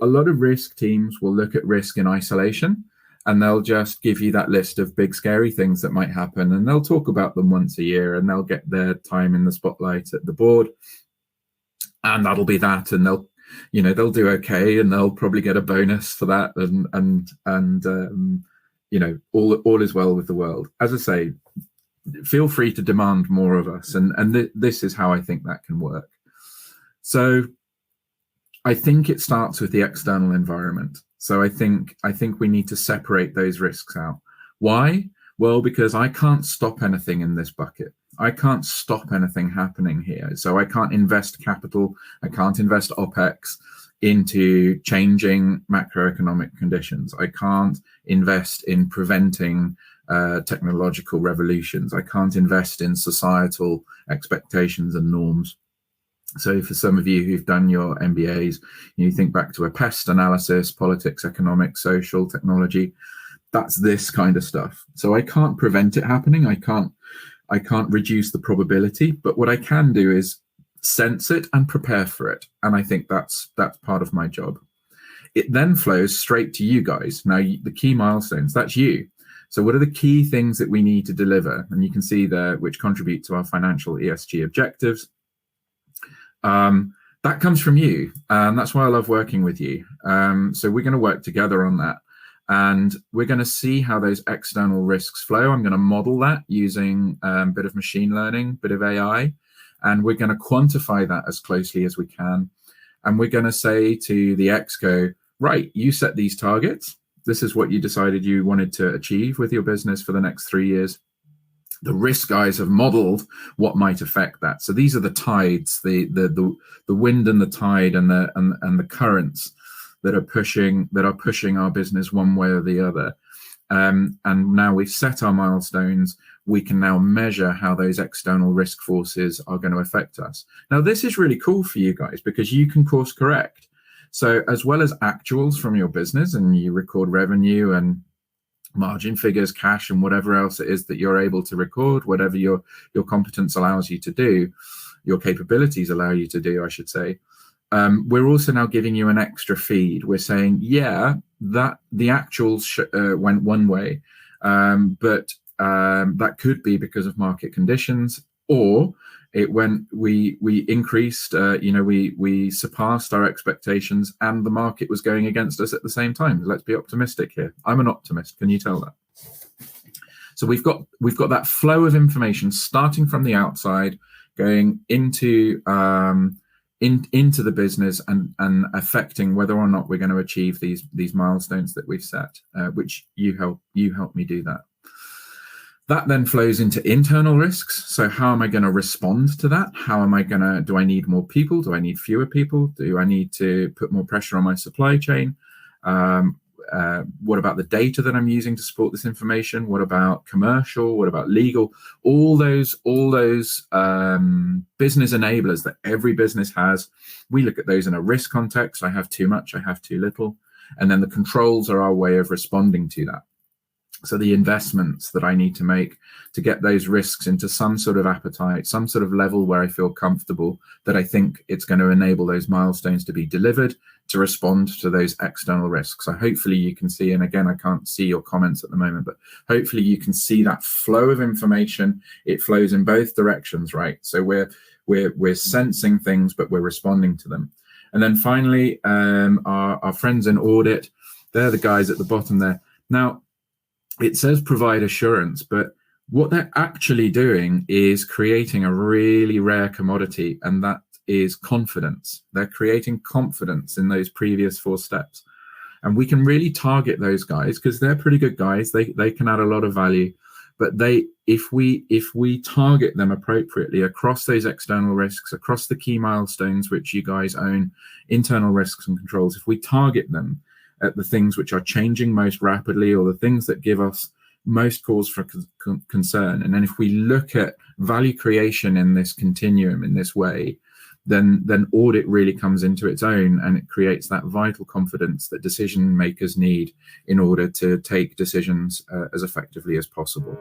a lot of risk teams will look at risk in isolation, and they'll just give you that list of big scary things that might happen, and they'll talk about them once a year, and they'll get their time in the spotlight at the board, and that'll be that, and they'll do okay, and they'll probably get a bonus for that, and all is well with the world. As I say, feel free to demand more of us, and this is how I think that can work. So I think it starts with the external environment. So I think we need to separate those risks out. Why? Well, because I can't stop anything in this bucket. I can't stop anything happening here. So I can't invest capital. I can't invest OPEX into changing macroeconomic conditions. I can't invest in preventing technological revolutions. I can't invest in societal expectations and norms. So for some of you who've done your MBAs, you think back to a pest analysis, politics, economics, social, technology. That's this kind of stuff. So I can't prevent it happening. I can't reduce the probability, but what I can do is sense it and prepare for it. And I think that's part of my job. It then flows straight to you guys. Now, the key milestones, that's you. So what are the key things that we need to deliver? And you can see there which contribute to our financial ESG objectives. That comes from you, and that's why I love working with you. So we're going to work together on that, and we're going to see how those external risks flow. I'm going to model that using a bit of machine learning, a bit of AI, and we're going to quantify that as closely as we can. And we're going to say to the exco, right, you set these targets. This is what you decided you wanted to achieve with your business for the next 3 years. The risk guys have modeled what might affect that. So these are the tides, the wind and the tide and the currents that are pushing our business one way or the other. And now we've set our milestones, we can now measure how those external risk forces are going to affect us. Now, this is really cool for you guys because you can course correct. So as well as actuals from your business, and you record revenue and margin figures, cash, and whatever else it is that you're able to record, whatever your competence allows you to do, your capabilities allow you to do, I should say. We're also now giving you an extra feed. We're saying, yeah, that the actuals went one way, but that could be because of market conditions, or it went, we increased, we surpassed our expectations and the market was going against us at the same time. Let's be optimistic here. I'm an optimist. Can you tell that? So we've got that flow of information starting from the outside, going into the business and affecting whether or not we're going to achieve these milestones that we've set, which you help me do that. That then flows into internal risks. So how am I going to respond to that? Do I need more people? Do I need fewer people? Do I need to put more pressure on my supply chain? What about the data that I'm using to support this information? What about commercial? What about legal? All those business enablers that every business has. We look at those in a risk context. I have too much, I have too little. And then the controls are our way of responding to that. So the investments that I need to make to get those risks into some sort of appetite, some sort of level where I feel comfortable that I think it's going to enable those milestones to be delivered to respond to those external risks. So hopefully you can see, and again, I can't see your comments at the moment, but hopefully you can see that flow of information. It flows in both directions, right? So we're sensing things, but we're responding to them. And then finally, our friends in audit, they're the guys at the bottom there. Now, it says provide assurance, but what they're actually doing is creating a really rare commodity, and that is confidence. They're creating confidence in those previous 4 steps. And we can really target those guys because they're pretty good guys. They can add a lot of value, but if we target them appropriately across those external risks, across the key milestones which you guys own, internal risks and controls, if we target them at the things which are changing most rapidly or the things that give us most cause for concern. And then if we look at value creation in this continuum in this way, then audit really comes into its own, and it creates that vital confidence that decision makers need in order to take decisions as effectively as possible.